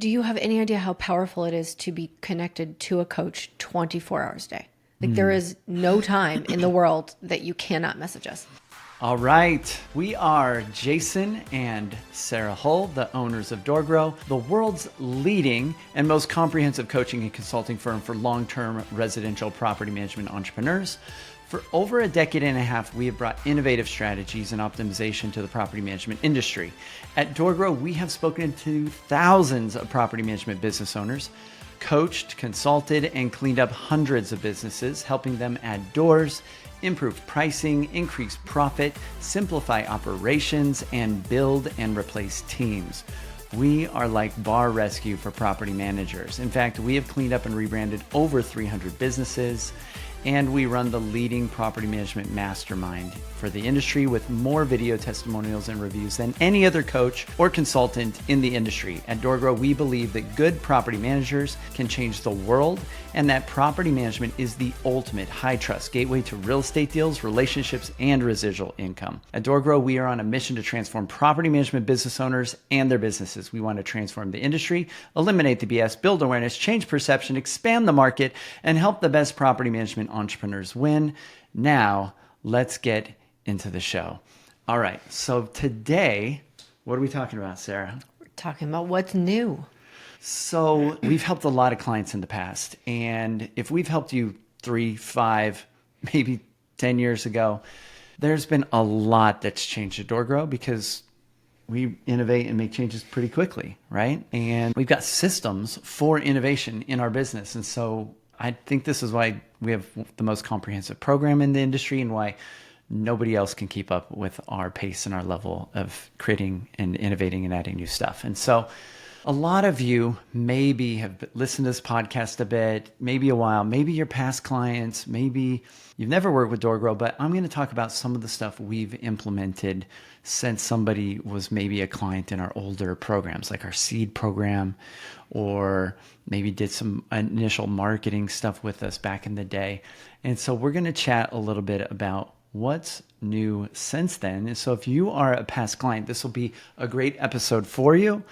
do you have any idea how powerful it is to be connected to a coach 24 hours a day? Like there is no time in the world that you cannot message us. All right, we are Jason and Sarah Hull, the owners of DoorGrow, the world's leading and most comprehensive coaching and consulting firm for long-term residential property management entrepreneurs. For over a decade and a half, we have brought innovative strategies and optimization to the property management industry. At DoorGrow, we have spoken to thousands of property management business owners, coached, consulted, and cleaned up hundreds of businesses, helping them add doors, improve pricing, increase profit, simplify operations, and build and replace teams. We are like bar rescue for property managers. In fact, we have cleaned up and rebranded over 300 businesses, and we run the leading property management mastermind for the industry with more video testimonials and reviews than any other coach or consultant in the industry. At DoorGrow, we believe that good property managers can change the world, and that property management is the ultimate high trust gateway to real estate deals, relationships, and residual income. At DoorGrow, we are on a mission to transform property management business owners and their businesses. We want to transform the industry, eliminate the BS, build awareness, change perception, expand the market, and help the best property management entrepreneurs win. Now, let's get into the show. All right, so today, what are we talking about, Sarah? We're talking about what's new. So we've helped a lot of clients in the past, and if we've helped you 3, 5, maybe 10 years ago, there's been a lot that's changed at DoorGrow because we innovate and make changes pretty quickly, right? And we've got systems for innovation in our business. And so I think this is why we have the most comprehensive program in the industry and why nobody else can keep up with our pace and our level of creating and innovating and adding new stuff. And so a lot of you maybe have listened to this podcast a bit, maybe a while, maybe you're past clients, maybe you've never worked with DoorGrow, but I'm going to talk about some of the stuff we've implemented since somebody was maybe a client in our older programs, like our seed program, or maybe did some initial marketing stuff with us back in the day. And so we're going to chat a little bit about what's new since then. And so if you are a past client, this will be a great episode for you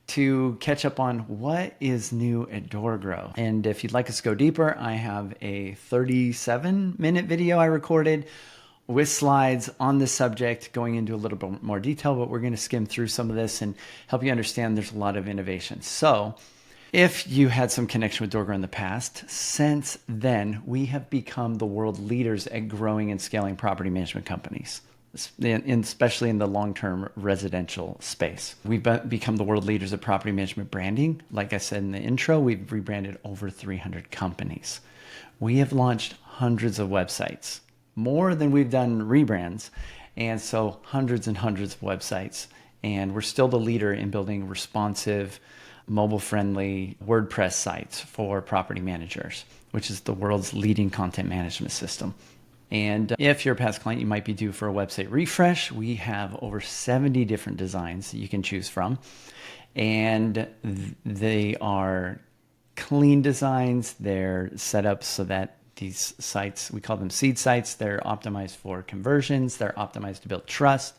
to catch up on what is new at DoorGrow. And if you'd like us to go deeper, I have a 37-minute video I recorded with slides on this subject going into a little bit more detail, but we're going to skim through some of this and help you understand there's a lot of innovation. So if you had some connection with DoorGrow in the past, since then, we have become the world leaders at growing and scaling property management companies, especially in the long-term residential space. We've become the world leaders at property management branding. Like I said in the intro, we've rebranded over 300 companies. We have launched hundreds of websites, more than we've done rebrands. And so hundreds and hundreds of websites. And we're still the leader in building responsive, mobile-friendly WordPress sites for property managers, which is the world's leading content management system. And if you're a past client, you might be due for a website refresh. We have over 70 different designs that you can choose from. And they are clean designs. They're set up so that these sites, we call them seed sites, they're optimized for conversions. They're optimized to build trust.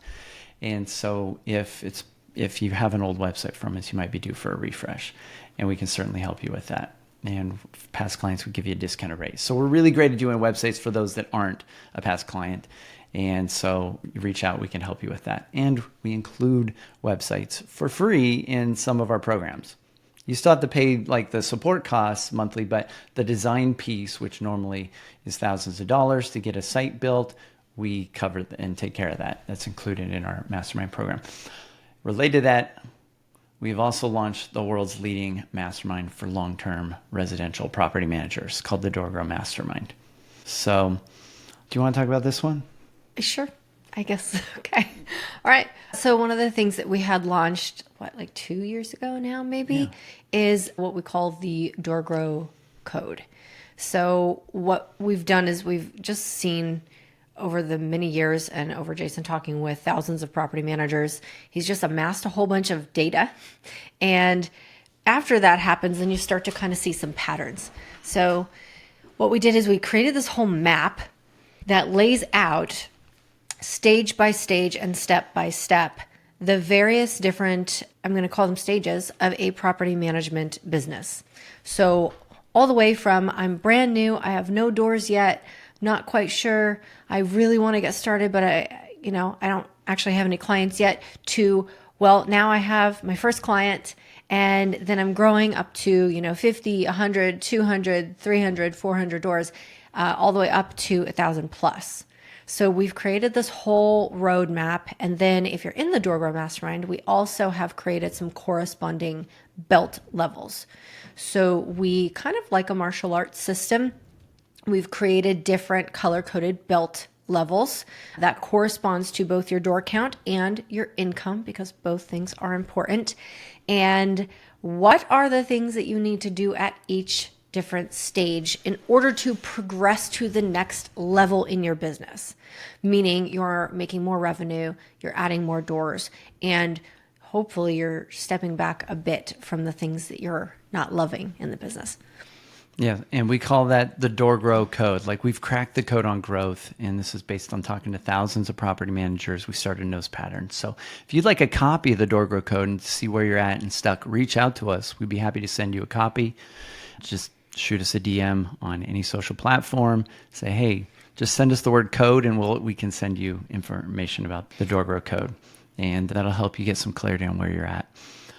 And so if you have an old website from us, you might be due for a refresh. And we can certainly help you with that. And past clients would give you a discounted rate. So we're really great at doing websites for those that aren't a past client. And so you reach out, we can help you with that. And we include websites for free in some of our programs. You still have to pay like the support costs monthly, but the design piece, which normally is thousands of dollars to get a site built, we cover and take care of that. That's included in our Mastermind program. Related to that, we've also launched the world's leading mastermind for long-term residential property managers called the DoorGrow Mastermind. So do you want to talk about this one? Sure, I guess. Okay. All right. So one of the things that we had launched, like 2 years ago now, maybe, is what we call the DoorGrow code. So what we've done is we've just seen over the many years and over Jason talking with thousands of property managers, he's just amassed a whole bunch of data. And after that happens, then you start to kind of see some patterns. So what we did is we created this whole map that lays out stage by stage and step by step the various different, I'm going to call them stages of a property management business. So all the way from I'm brand new, I have no doors yet, not quite sure, I really want to get started, but I don't actually have any clients yet, to, well, now I have my first client, and then I'm growing up to, 50, 100, 200, 300, 400 doors, all the way up to 1,000 plus. So we've created this whole roadmap. And then if you're in the DoorGrow Mastermind, we also have created some corresponding belt levels. So we kind of like a martial arts system. We've created different color-coded belt levels that corresponds to both your door count and your income, because both things are important. And what are the things that you need to do at each different stage in order to progress to the next level in your business, meaning you're making more revenue, you're adding more doors, and hopefully you're stepping back a bit from the things that you're not loving in the business. Yeah, and we call that the DoorGrow code. Like, we've cracked the code on growth, and this is based on talking to thousands of property managers. We started in those patterns. So if you'd like a copy of the DoorGrow code and see where you're at and stuck, reach out to us. We'd be happy to send you a copy. Just shoot us a DM on any social platform. Say, hey, just send us the word code, and we can send you information about the DoorGrow code, and that'll help you get some clarity on where you're at.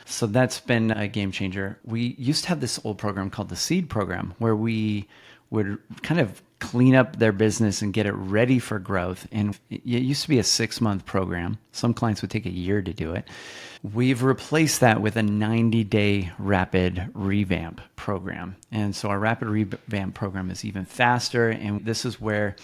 So that's been a game changer. We used to have this old program called the Seed program, where we would kind of clean up their business and get it ready for growth. And it used to be a 6-month program. Some clients would take a year to do it. We've replaced that with a 90-day rapid revamp program. And so our rapid revamp program is even faster. And this is where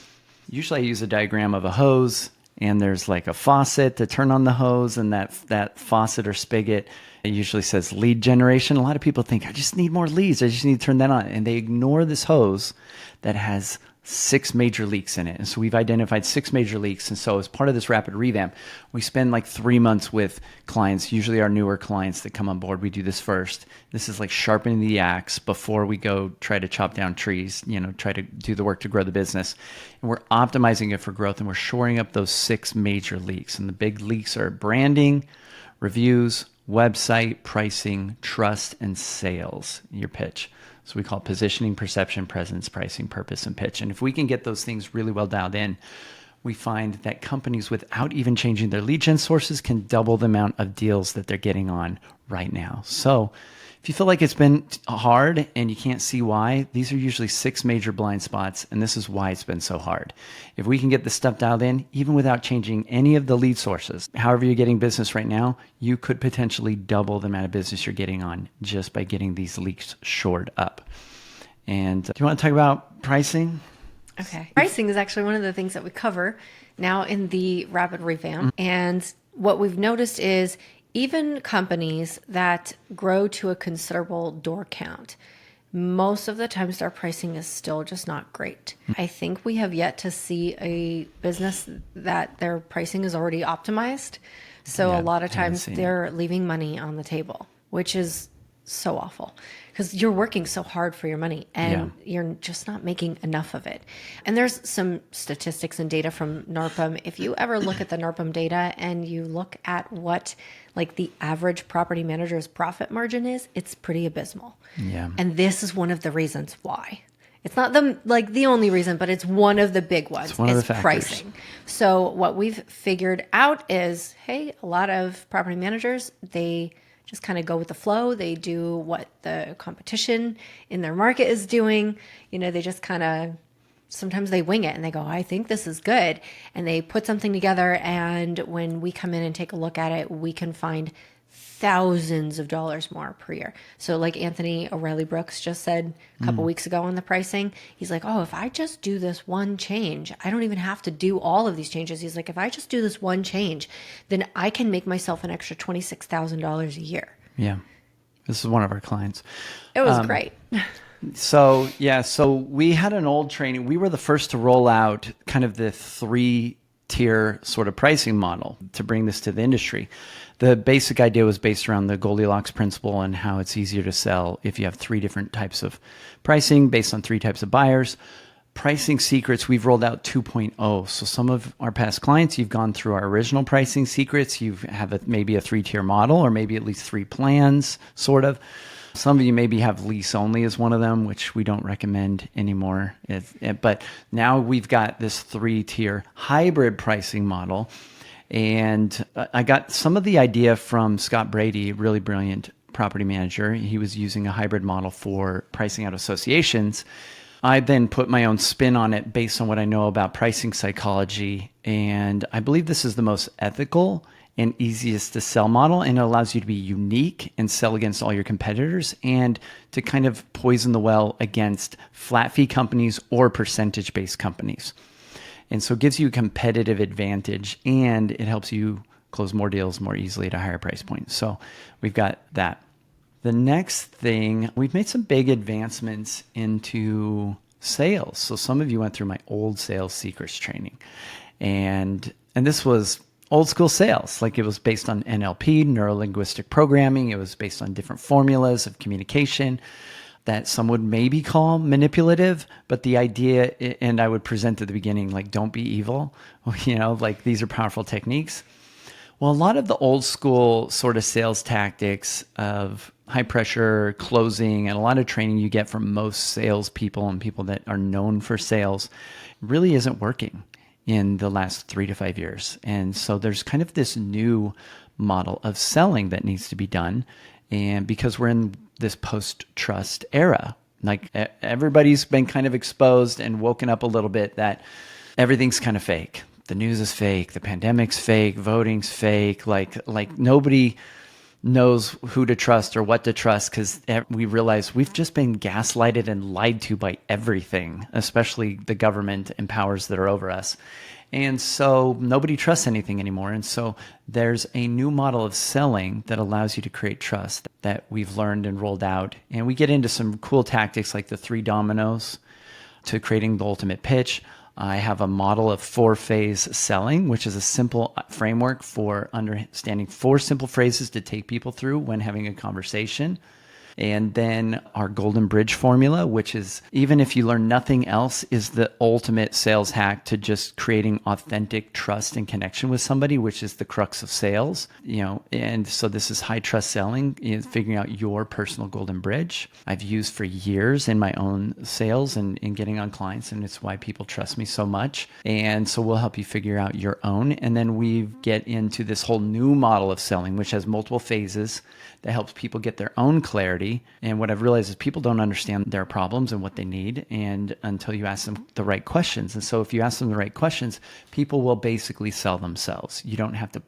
usually I use a diagram of a hose, and there's like a faucet to turn on the hose, and that faucet or spigot, it usually says lead generation. A lot of people think, I just need more leads, I just need to turn that on. And they ignore this hose that has 6 major leaks in it. And so we've identified 6 major leaks. And so as part of this rapid revamp, we spend like 3 months with clients, usually our newer clients that come on board. We do this first. This is like sharpening the axe before we go try to chop down trees, try to do the work to grow the business. And we're optimizing it for growth, and we're shoring up those 6 major leaks. And the big leaks are branding, reviews, website, pricing, trust, and sales, your pitch. So we call it positioning, perception, presence, pricing, purpose, and pitch. And if we can get those things really well dialed in, we find that companies, without even changing their lead gen sources, can double the amount of deals that they're getting on right now. So if you feel like it's been hard and you can't see why, these are usually 6 major blind spots, and this is why it's been so hard. If we can get this stuff dialed in, even without changing any of the lead sources, however you're getting business right now, you could potentially double the amount of business you're getting on just by getting these leaks shored up. And do you want to talk about pricing? Okay. Pricing is actually one of the things that we cover now in the rapid revamp. And what we've noticed is even companies that grow to a considerable door count, most of the times their pricing is still just not great. I think we have yet to see a business that their pricing is already optimized. So a lot of times they're leaving money on the table, which is so awful, because you're working so hard for your money and you're just not making enough of it. And there's some statistics and data from NARPM. If you ever look at the NARPM data and you look at what like the average property manager's profit margin is, it's pretty abysmal. Yeah. And this is one of the reasons why. It's not the only reason, but it's one of the big ones. It's one of the factors. Pricing. So what we've figured out is, hey, a lot of property managers, they just kind of go with the flow. They do what the competition in their market is doing. They just kind of, sometimes they wing it and they go, I think this is good. And they put something together. And when we come in and take a look at it, we can find thousands of dollars more per year. So like Anthony O'Reilly Brooks just said a couple weeks ago on the pricing, he's like, oh, if I just do this one change, I don't even have to do all of these changes. He's like, if I just do this one change, then I can make myself an extra $26,000 a year. Yeah. This is one of our clients. It was great. So we had an old training. We were the first to roll out kind of the 3-tier sort of pricing model to bring this to the industry. The basic idea was based around the Goldilocks principle and how it's easier to sell if you have 3 different types of pricing based on 3 types of buyers. pricing secrets, we've rolled out 2.0. So some of our past clients, you've gone through our original pricing secrets. You have maybe a 3-tier model, or maybe at least 3 plans, sort of. Some of you maybe have lease only as one of them, which we don't recommend anymore. But now we've got this 3-tier hybrid pricing model. And I got some of the idea from Scott Brady, really brilliant property manager. He was using a hybrid model for pricing out associations. I then put my own spin on it based on what I know about pricing psychology. And I believe this is the most ethical and easiest to sell model. And it allows you to be unique and sell against all your competitors, and to kind of poison the well against flat fee companies or percentage-based companies. And so it gives you a competitive advantage, and it helps you close more deals more easily at a higher price point. So we've got that. The next thing, we've made some big advancements into sales. So some of you went through my old sales secrets training, and this was old school sales. Like, it was based on NLP, neuro-linguistic programming. It was based on different formulas of communication that some would maybe call manipulative, but the idea, and I would present at the beginning, like, don't be evil, like, these are powerful techniques. Well, a lot of the old school sort of sales tactics of high pressure closing and a lot of training you get from most salespeople and people that are known for sales really isn't working in the last 3 to 5 years. And so there's kind of this new model of selling that needs to be done. And because we're in this post-trust era, like, everybody's been kind of exposed and woken up a little bit that everything's kind of fake. The news is fake. The pandemic's fake. Voting's fake. Like nobody knows who to trust or what to trust, because we realize we've just been gaslighted and lied to by everything, especially the government and powers that are over us. And so nobody trusts anything anymore. And so there's a new model of selling that allows you to create trust that we've learned and rolled out. And we get into some cool tactics like the 3 dominoes to creating the ultimate pitch. I have a model of 4-phase selling, which is a simple framework for understanding 4 simple phrases to take people through when having a conversation. And then our golden bridge formula, which is, even if you learn nothing else, is the ultimate sales hack to just creating authentic trust and connection with somebody, which is the crux of sales. And so this is high trust selling, is figuring out your personal golden bridge. I've used for years in my own sales and in getting on clients, and it's why people trust me so much. And so we'll help you figure out your own. And then we get into this whole new model of selling, which has multiple phases that helps people get their own clarity. And what I've realized is people don't understand their problems and what they need, and until you ask them the right questions. And so if you ask them the right questions, people will basically sell themselves. You don't have to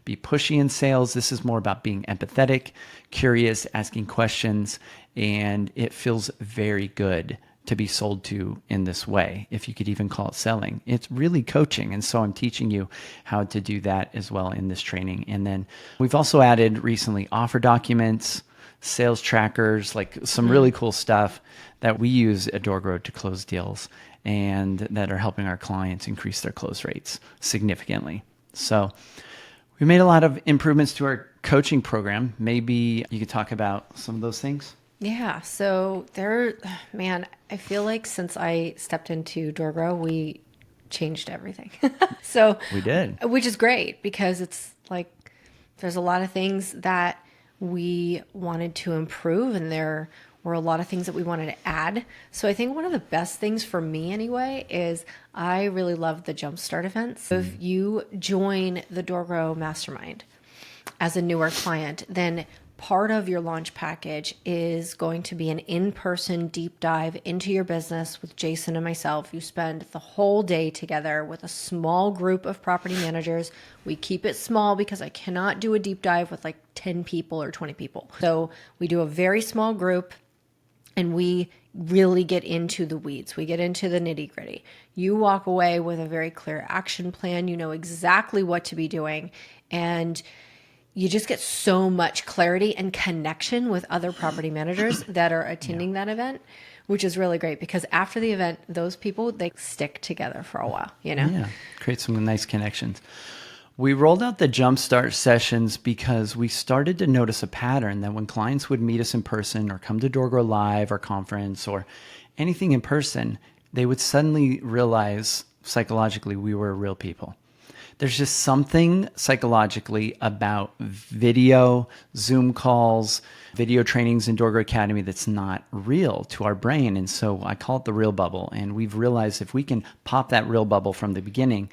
be pushy in sales. This is more about being empathetic, curious, asking questions, and it feels very good to be sold to in this way, if you could even call it selling. It's really coaching. And so I'm teaching you how to do that as well in this training. And then we've also added recently offer documents, sales trackers, like some really cool stuff that we use at DoorGrow to close deals, and that are helping our clients increase their close rates significantly. So we made a lot of improvements to our coaching program. Maybe you could talk about some of those things. Yeah. So I feel like since I stepped into DoorGrow, we changed everything. So We did. which is great, because it's like, there's a lot of things that we wanted to improve, and there were a lot of things that we wanted to add. So I think one of the best things for me anyway is I really love the Jumpstart events. So if you join the DoorGrow Mastermind as a newer client, then part of your launch package is going to be an in-person deep dive into your business with Jason and myself. You spend the whole day together with a small group of property managers. We keep it small because I cannot do a deep dive with like 10 people or 20 people. So we do a very small group, and we really get into the weeds. We get into the nitty gritty. You walk away with a very clear action plan. You know exactly what to be doing, and you just get so much clarity and connection with other property managers that are attending that event, which is really great, because after the event, those people, they stick together for a while, Yeah, create some nice connections. We rolled out the Jumpstart sessions because we started to notice a pattern that when clients would meet us in person or come to DoorGrow Live or conference or anything in person, they would suddenly realize psychologically we were real people. There's just something psychologically about video, Zoom calls, video trainings in DoorGrow Academy that's not real to our brain. And so I call it the real bubble. And we've realized if we can pop that real bubble from the beginning,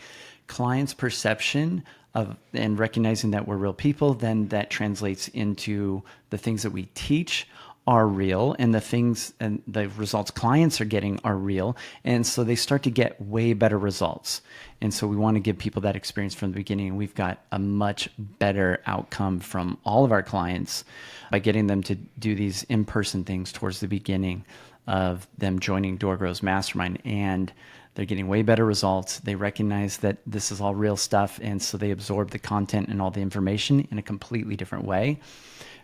clients' perception of and recognizing that we're real people, then that translates into the things that we teach are real, and the things and the results clients are getting are real. And so they start to get way better results. And so we want to give people that experience from the beginning. And we've got a much better outcome from all of our clients by getting them to do these in-person things towards the beginning of them joining DoorGrow's Mastermind. And they're getting way better results. They recognize that this is all real stuff. And so they absorb the content and all the information in a completely different way,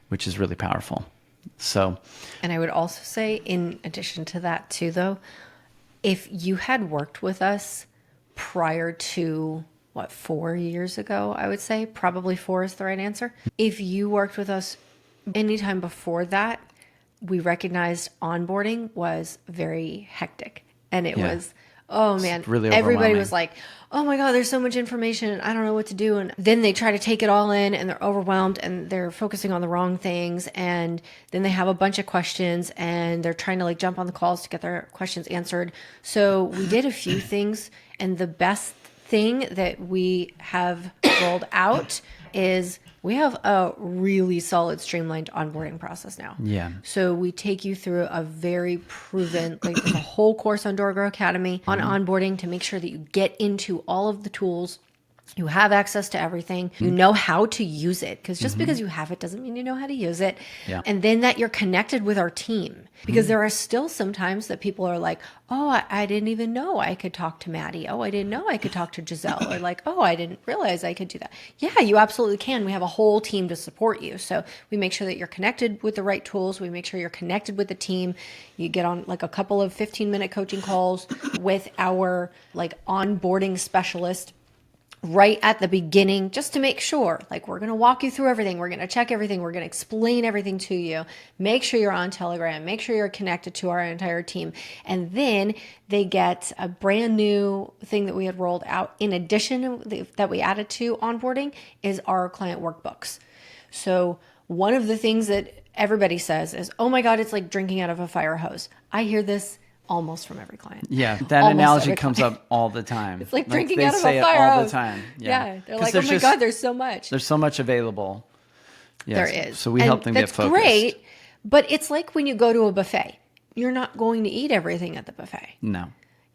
which is really powerful. So, and I would also say, in addition to that too, though, if you had worked with us prior to 4 years ago, I would say probably 4 is the right answer. If you worked with us anytime before that, we recognized onboarding was very hectic, and it was, oh man, really everybody was like, oh my God, there's so much information and I don't know what to do. And then they try to take it all in and they're overwhelmed and they're focusing on the wrong things. And then they have a bunch of questions and they're trying to like jump on the calls to get their questions answered. So we did a few things, and the best thing that we have rolled out is we have a really solid streamlined onboarding process now. Yeah. So we take you through a very proven, like there's a whole course on DoorGrow Academy on onboarding to make sure that you get into all of the tools. You have access to everything. You know how to use it, because just because you have it doesn't mean you know how to use it. Yeah. And then that you're connected with our team, because there are still sometimes that people are like, oh, I didn't even know I could talk to Maddie. Oh, I didn't know I could talk to Giselle. Or like, oh, I didn't realize I could do that. Yeah, you absolutely can. We have a whole team to support you. So we make sure that you're connected with the right tools. We make sure you're connected with the team. You get on like a couple of 15-minute coaching calls with our like onboarding specialist right at the beginning, just to make sure, like, we're going to walk you through everything. We're going to check everything. We're going to explain everything to you. Make sure you're on Telegram. Make sure you're connected to our entire team. And then they get a brand new thing that we had rolled out in addition that we added to onboarding is our client workbooks. So one of the things that everybody says is, oh my God, it's like drinking out of a fire hose. I hear this almost from every client. Yeah, that Almost analogy every comes client. up all the time. It's like drinking they out of say a fire it all hose. the time. Yeah, they're 'Cause like, oh my God, there's so much. There's so much available. Yes. There is. So we And help them get that's focused. great, but it's like when you go to a buffet. You're not going to eat everything at the buffet. No.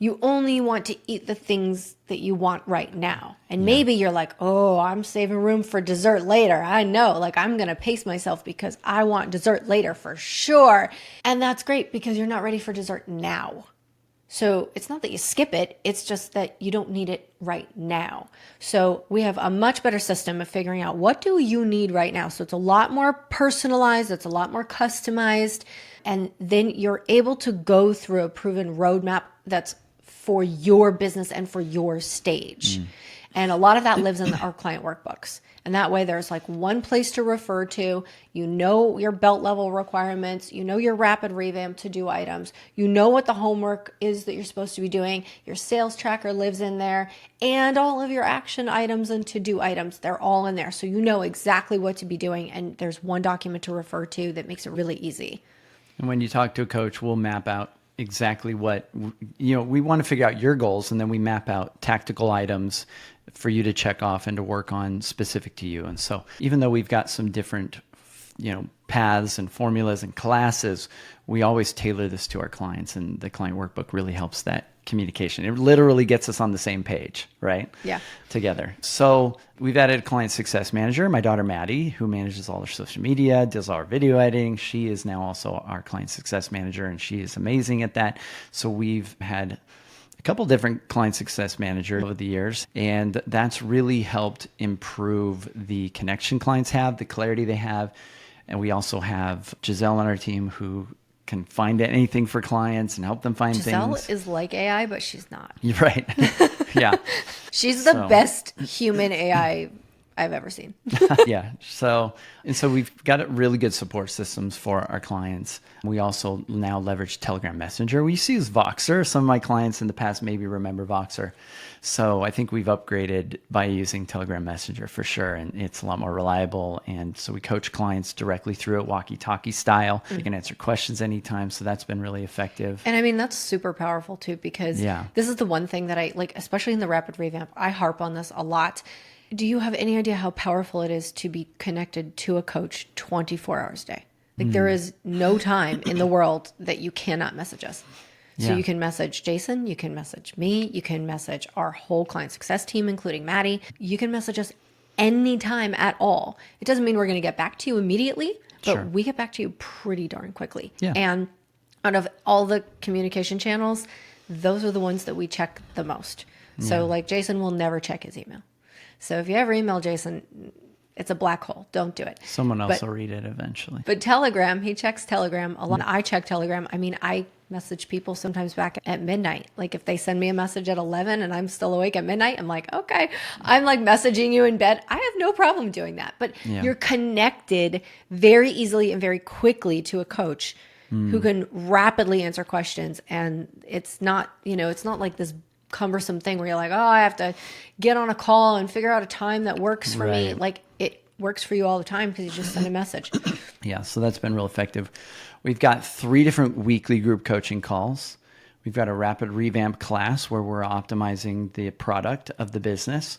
You only want to eat the things that you want right now. And maybe you're like, oh, I'm saving room for dessert later. I know, like I'm going to pace myself because I want dessert later for sure. And that's great because you're not ready for dessert now. So it's not that you skip it, it's just that you don't need it right now. So we have a much better system of figuring out what do you need right now. So it's a lot more personalized, it's a lot more customized, and then you're able to go through a proven roadmap that's for your business and for your stage. And a lot of that lives in our client workbooks. And that way there's like one place to refer to. You know your belt level requirements. You know your rapid revamp to do items. You know what the homework is that you're supposed to be doing. Your sales tracker lives in there. And all of your action items and to do items, they're all in there. So you know exactly what to be doing. And there's one document to refer to that makes it really easy. And when you talk to a coach, we'll map out exactly what, we want to figure out your goals, and then we map out tactical items for you to check off and to work on specific to you. And so even though we've got some different, paths and formulas and classes, we always tailor this to our clients, and the client workbook really helps that communication. It literally gets us on the same page, right? Yeah. Together. So we've added a client success manager, my daughter Maddie, who manages all our social media, does all our video editing. She is now also our client success manager, and she is amazing at that. So we've had a couple different client success managers over the years, and that's really helped improve the connection clients have, the clarity they have. And we also have Giselle on our team who can find anything for clients and help them find Giselle things. is like AI, but she's not. You're right. Yeah. She's the best human AI I've ever seen. Yeah. So we've got really good support systems for our clients. We also now leverage Telegram Messenger. We used to use Voxer. Some of my clients in the past maybe remember Voxer. So I think we've upgraded by using Telegram Messenger for sure. And it's a lot more reliable. And so we coach clients directly through it, walkie-talkie style. You can answer questions anytime. So that's been really effective. And I mean, that's super powerful too, because this is the one thing that I like, especially in the rapid revamp, I harp on this a lot. Do you have any idea how powerful it is to be connected to a coach 24 hours a day? Like there is no time in the world that you cannot message us. So you can message Jason, you can message me, you can message our whole client success team, including Maddie. You can message us anytime at all. It doesn't mean we're going to get back to you immediately, but we get back to you pretty darn quickly. And out of all the communication channels, those are the ones that we check the most. So like Jason will never check his email. So if you ever email Jason, it's a black hole. Don't do it. Someone else will read it eventually. But Telegram, he checks Telegram a lot. I check Telegram. I mean, I message people sometimes back at midnight. Like if they send me a message at 11 and I'm still awake at midnight, I'm like, okay, I'm like messaging you in bed. I have no problem doing that. But you're connected very easily and very quickly to a coach who can rapidly answer questions. And it's not, it's not like this cumbersome thing where you're like, oh, I have to get on a call and figure out a time that works for me. Like it works for you all the time because you just send a message. Yeah, so that's been real effective. We've got 3 different weekly group coaching calls. We've got a rapid revamp class where we're optimizing the product of the business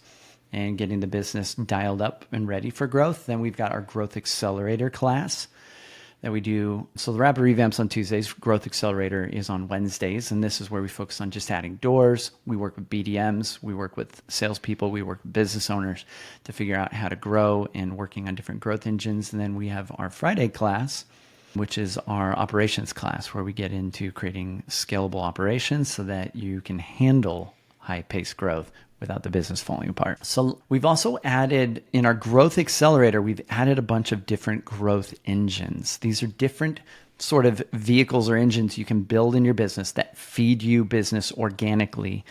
and getting the business dialed up and ready for growth. Then we've got our growth accelerator class that we do. So the rapid revamps on Tuesdays, growth accelerator is on Wednesdays. And this is where we focus on just adding doors. We work with BDMs, we work with salespeople, we work with business owners to figure out how to grow and working on different growth engines. And then we have our Friday class, which is our operations class, where we get into creating scalable operations so that you can handle high-paced growth without the business falling apart. So we've also added, in our growth accelerator, we've added a bunch of different growth engines. These are different sort of vehicles or engines you can build in your business that feed you business organically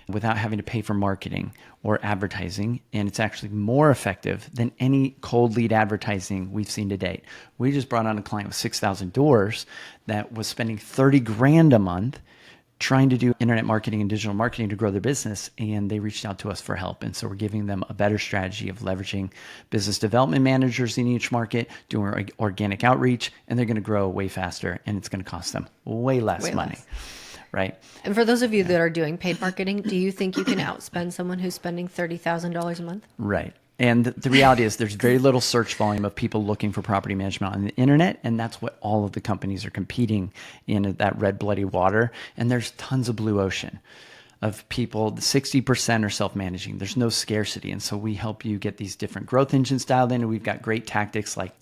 without having to pay for marketing or advertising. And it's actually more effective than any cold lead advertising we've seen to date. We just brought on a client with 6,000 doors that was spending 30 grand a month trying to do internet marketing and digital marketing to grow their business. And they reached out to us for help. And so we're giving them a better strategy of leveraging business development managers in each market, doing organic outreach, and they're going to grow way faster. And it's going to cost them way less money. Right. And for those of you that are doing paid marketing, do you think you can outspend someone who's spending $30,000 a month? Right. And the reality is there's very little search volume of people looking for property management on the internet. And that's what all of the companies are competing in, that red bloody water. And there's tons of blue ocean of people. 60% are self-managing. There's no scarcity. And so we help you get these different growth engines dialed in. And we've got great tactics like,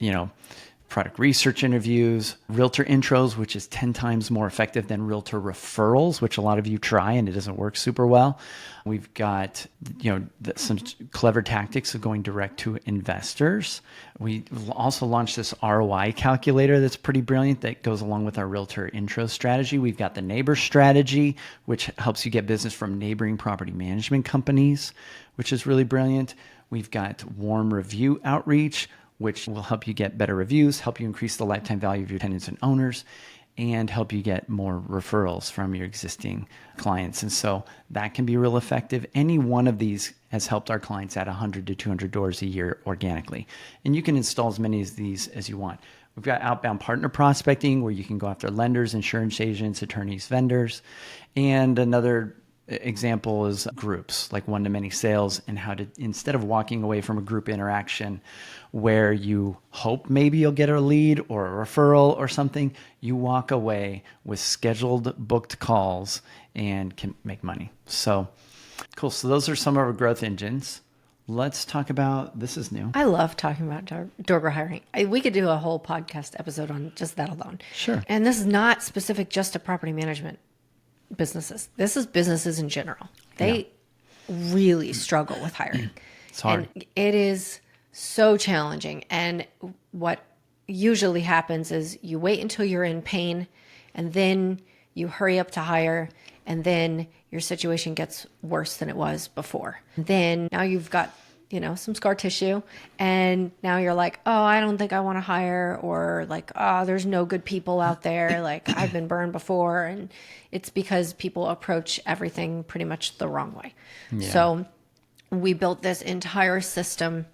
product research interviews, realtor intros, which is 10 times more effective than realtor referrals, which a lot of you try and it doesn't work super well. We've got, some clever tactics of going direct to investors. We also launched this ROI calculator that's pretty brilliant that goes along with our realtor intro strategy. We've got the neighbor strategy, which helps you get business from neighboring property management companies, which is really brilliant. We've got warm review outreach, which will help you get better reviews, help you increase the lifetime value of your tenants and owners, and help you get more referrals from your existing clients. And so that can be real effective. Any one of these has helped our clients add 100 to 200 doors a year organically. And you can install as many of these as you want. We've got outbound partner prospecting where you can go after lenders, insurance agents, attorneys, vendors. And another example is groups like one-to-many sales, and how to, instead of walking away from a group interaction where you hope maybe you'll get a lead or a referral or something, you walk away with scheduled booked calls and can make money. So cool. So those are some of our growth engines. Let's talk about, this is new. I love talking about DoorGrow hiring. We could do a whole podcast episode on just that alone. Sure. And this is not specific just to property management businesses. This is businesses in general. They really struggle with hiring. It's hard. And it is so challenging. And what usually happens is you wait until you're in pain and then you hurry up to hire, and then your situation gets worse than it was before. And then now you've got some scar tissue. And now you're like, oh, I don't think I want to hire, or like, oh, there's no good people out there. Like I've been burned before. And it's because people approach everything pretty much the wrong way. Yeah. So we built this entire system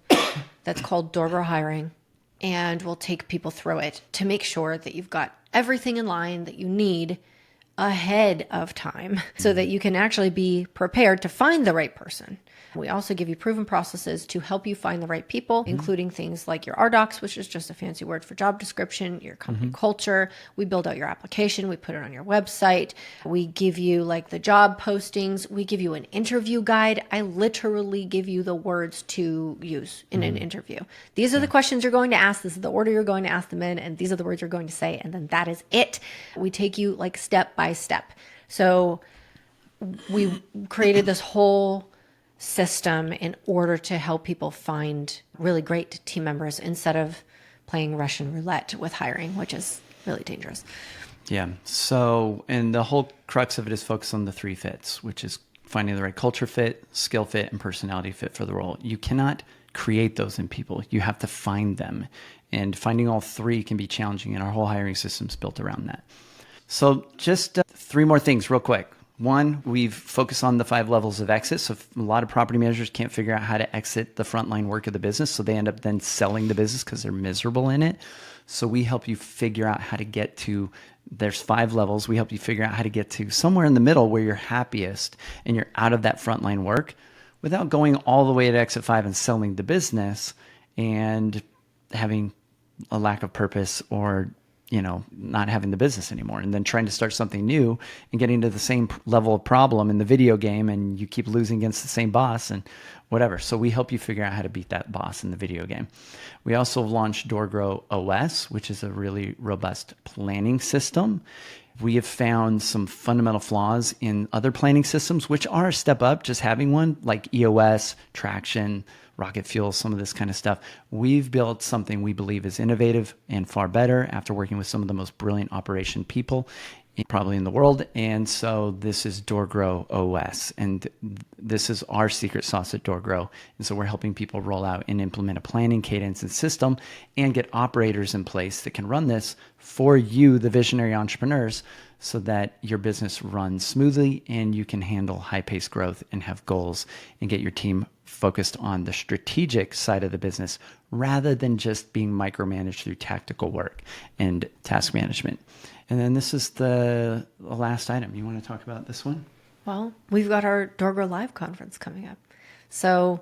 that's called DoorGrow Hiring, and we'll take people through it to make sure that you've got everything in line that you need ahead of time so that you can actually be prepared to find the right person. We also give you proven processes to help you find the right people, including things like your RDocs, which is just a fancy word for job description, your company culture. We build out your application. We put it on your website. We give you like the job postings. We give you an interview guide. I literally give you the words to use in an interview. These are the questions you're going to ask. This is the order you're going to ask them in. And these are the words you're going to say. And then that is it. We take you like step by step. So we created this whole system in order to help people find really great team members instead of playing Russian roulette with hiring, which is really dangerous. Yeah. So, and the whole crux of it is focused on the 3 fits, which is finding the right culture fit, skill fit, and personality fit for the role. You cannot create those in people. You have to find them. And finding all 3 can be challenging, and our whole hiring system is built around that. So just 3 more things real quick. 1, we've focused on the 5 levels of exit. So a lot of property managers can't figure out how to exit the frontline work of the business. So they end up then selling the business because they're miserable in it. So we help you figure out how to get to, there's 5 levels. We help you figure out how to get to somewhere in the middle where you're happiest and you're out of that frontline work without going all the way to exit 5 and selling the business and having a lack of purpose or not having the business anymore, and then trying to start something new and getting to the same level of problem in the video game, and you keep losing against the same boss and whatever. So we help you figure out how to beat that boss in the video game. We also launched DoorGrow OS, which is a really robust planning system. We have found some fundamental flaws in other planning systems, which are a step up, just having one like EOS, Traction, Rocket Fuel, some of this kind of stuff. We've built something we believe is innovative and far better after working with some of the most brilliant operation people probably in the world. And so this is DoorGrow OS. And this is our secret sauce at DoorGrow. And so we're helping people roll out and implement a planning cadence and system and get operators in place that can run this for you, the visionary entrepreneurs, so that your business runs smoothly and you can handle high-paced growth and have goals and get your team focused on the strategic side of the business rather than just being micromanaged through tactical work and task management. And then this is the last item. You want to talk about this one? Well, we've got our DoorGrow Live conference coming up. So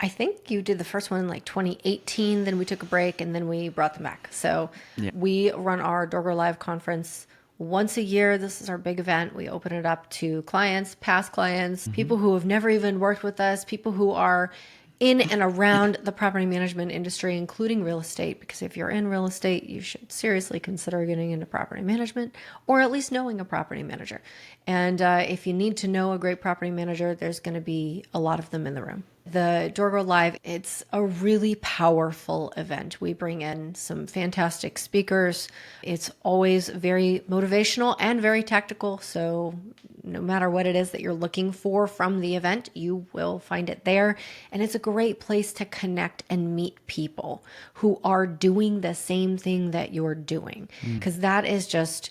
I think you did the first one in like 2018, then we took a break, and then we brought them back. So we run our DoorGrow Live conference once a year. This is our big event. We open it up to clients, past clients, people who have never even worked with us, people who are in and around the property management industry, including real estate, because if you're in real estate, you should seriously consider getting into property management or at least knowing a property manager. And if you need to know a great property manager, there's going to be a lot of them in the room. The DoorGrow Live, it's a really powerful event. We bring in some fantastic speakers. It's always very motivational and very tactical. So no matter what it is that you're looking for from the event, you will find it there. And it's a great place to connect and meet people who are doing the same thing that you're doing. Because that is just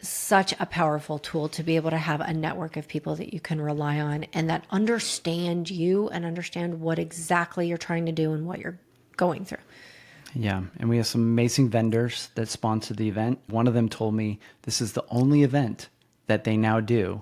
such a powerful tool to be able to have a network of people that you can rely on and that understand you and understand what exactly you're trying to do and what you're going through. Yeah. And we have some amazing vendors that sponsor the event. One of them told me this is the only event that they now do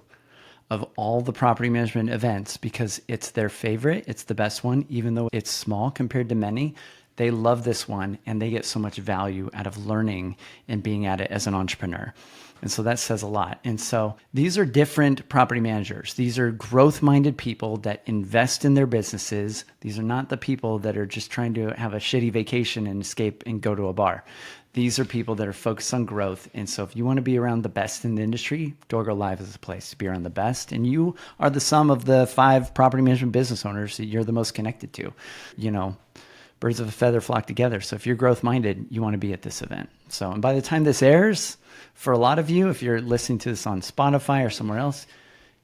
of all the property management events because it's their favorite. It's the best one, even though it's small compared to many. They love this one and they get so much value out of learning and being at it as an entrepreneur. And so that says a lot. And so these are different property managers. These are growth-minded people that invest in their businesses. These are not the people that are just trying to have a shitty vacation and escape and go to a bar. These are people that are focused on growth. And so if you want to be around the best in the industry, DoorGrow Live is a place to be around the best. And you are the sum of the 5 property management business owners that you're the most connected to. You know, birds of a feather flock together. So if you're growth minded, you want to be at this event. So, and by the time this airs, for a lot of you, if you're listening to this on Spotify or somewhere else,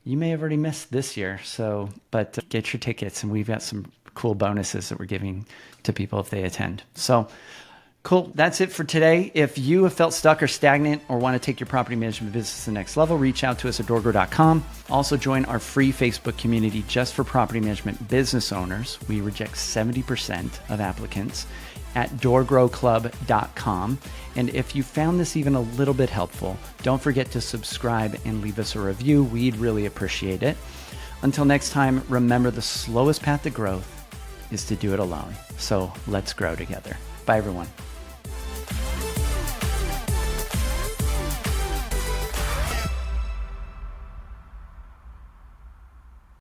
you may have already missed this year. So, but get your tickets, and we've got some cool bonuses that we're giving to people if they attend. So cool. That's it for today. If you have felt stuck or stagnant or want to take your property management business to the next level, reach out to us at DoorGrow.com. Also join our free Facebook community just for property management business owners. We reject 70% of applicants at DoorGrowClub.com. And if you found this even a little bit helpful, don't forget to subscribe and leave us a review. We'd really appreciate it. Until next time, remember the slowest path to growth is to do it alone. So let's grow together. Bye, everyone.